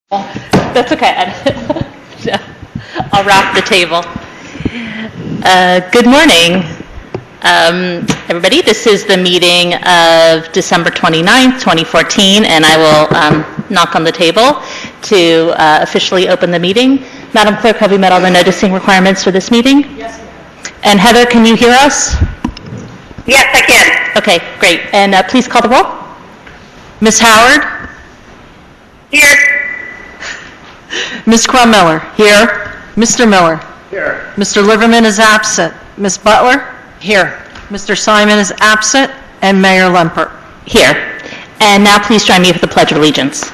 That's okay. I'll wrap the table. Good morning, everybody. This is the meeting of December 29th, 2014, and I will knock on the table to officially open the meeting. Madam Clerk, have we met all the noticing requirements for this meeting? Yes. And Heather, can you hear us? Yes, I can. Okay, great. And please call the roll. Ms. Howard? Here. Ms. Crum-Miller? Here. Mr. Miller? Here. Mr. Liverman is absent. Ms. Butler? Here. Mr. Simon is absent. And Mayor Lempert? Here. And now please join me for the Pledge of Allegiance.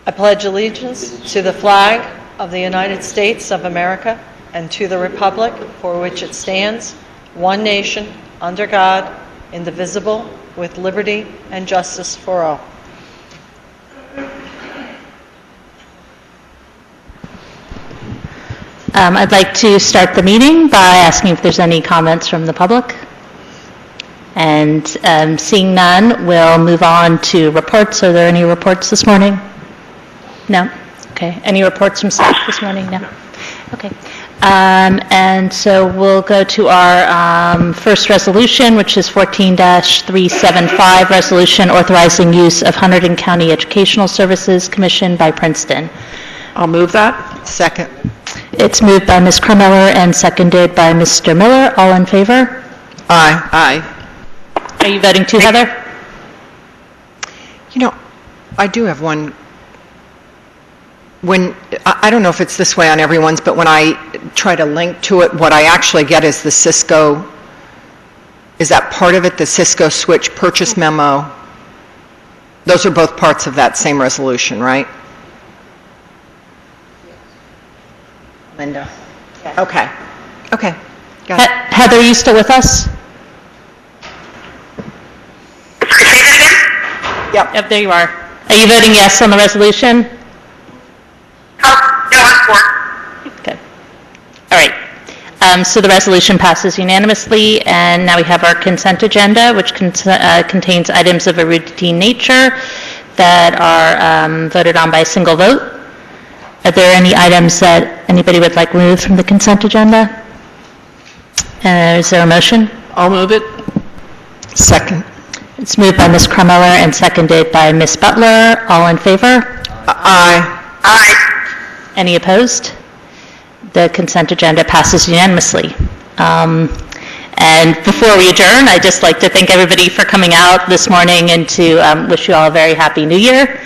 I pledge allegiance to the flag of the United States of America and to the republic for which it stands, one nation, under God, indivisible, with liberty and justice for all. I'd like to start the meeting by asking if there's any comments from the public. And seeing none, we'll move on to reports. Are there any reports this morning? No? Okay. Any reports from staff this morning? No? Okay. And so we'll go to our first resolution, which is 14-375, resolution authorizing use of Hunterdon County Educational Services commissioned by Princeton. I'll move that. Second. It's moved by Ms. Crum-Miller and seconded by Mr. Miller. All in favor? Aye. Aye. Are you voting too, Heather? You know, I do have one. I don't know if it's this way on everyone's, but when I try to link to it, what I actually get is the Cisco, is that part of it, the Cisco switch purchase memo? Those are both parts of that same resolution, right? Linda. Okay. Okay. Got it. Heather, are you still with us? Yep, there you are. Are you voting yes on the resolution? Oh, no, I'm for. Okay. All right. So the resolution passes unanimously, and now we have our consent agenda, which contains items of a routine nature that are voted on by a single vote. Are there any items that anybody would like removed from the consent agenda? Is there a motion? I'll move it. Second. It's moved by Ms. Crum-Miller and seconded by Ms. Butler. All in favor? Aye. Aye. Any opposed? The consent agenda passes unanimously. And before we adjourn, I'd just like to thank everybody for coming out this morning and to wish you all a very happy new year.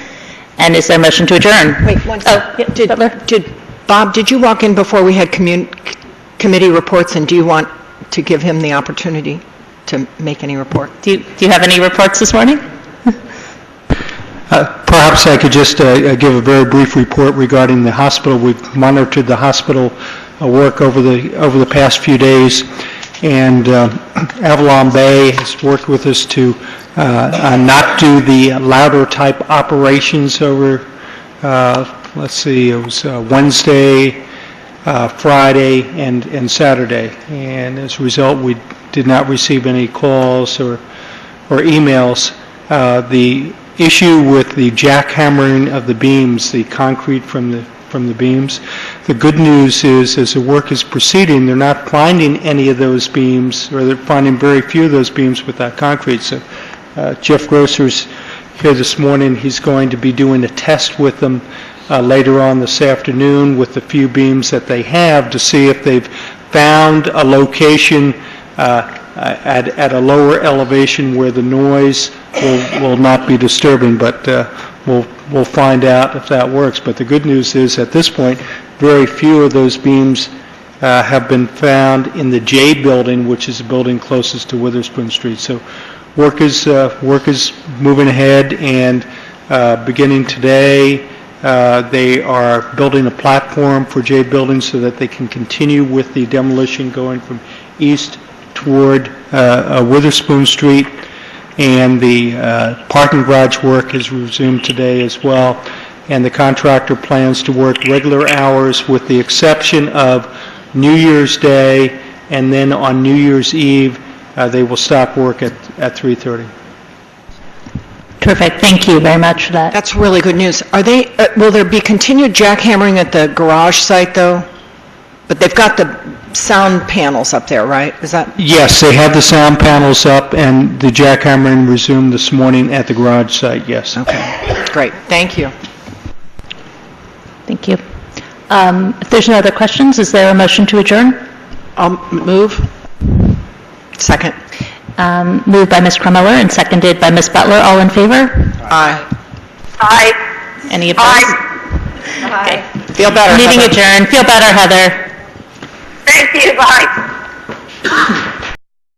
And is there a motion to adjourn? Wait, one second. Bob, did you walk in before we had committee reports, and do you want to give him the opportunity to make any report? Do you have any reports this morning? Perhaps I could just give a very brief report regarding the hospital. We've monitored the hospital work over the past few days, and Avalon Bay has worked with us to not do the louder type operations over, let's see, it was Wednesday, Friday, and Saturday. And as a result, we did not receive any calls or emails. The issue with the jackhammering of the beams, the concrete from the beams, the good news is as the work is proceeding, they're not finding any of those beams, or they're finding very few of those beams with that concrete. So Jeff Grosser's here this morning. He's going to be doing a test with them later on this afternoon with the few beams that they have to see if they've found a location at a lower elevation where the noise will not be disturbing, but we'll find out if that works. But the good news is at this point, very few of those beams have been found in the J building, which is the building closest to Witherspoon Street. So work is moving ahead, and beginning today, they are building a platform for J building so that they can continue with the demolition going from east toward Witherspoon Street, and the parking garage work is resumed today as well, and the contractor plans to work regular hours with the exception of New Year's Day, and then on New Year's Eve they will stop work at 3:30. Terrific. Thank you very much for that. That's really good news. Will there be continued jackhammering at the garage site, though? But they've got the sound panels up there, right? Is that? Yes, they have the sound panels up, and the jackhammering resumed this morning at the garage site, yes. Okay, great. Thank you. Thank you. If there's no other questions, is there a motion to adjourn? I'll move. Second. Moved by Ms. Krummeller and seconded by Ms. Butler. All in favor? Aye. Aye. Any opposed? Aye. Feel better, Meeting Heather. adjourned. Feel better, Heather. Thank you. Bye.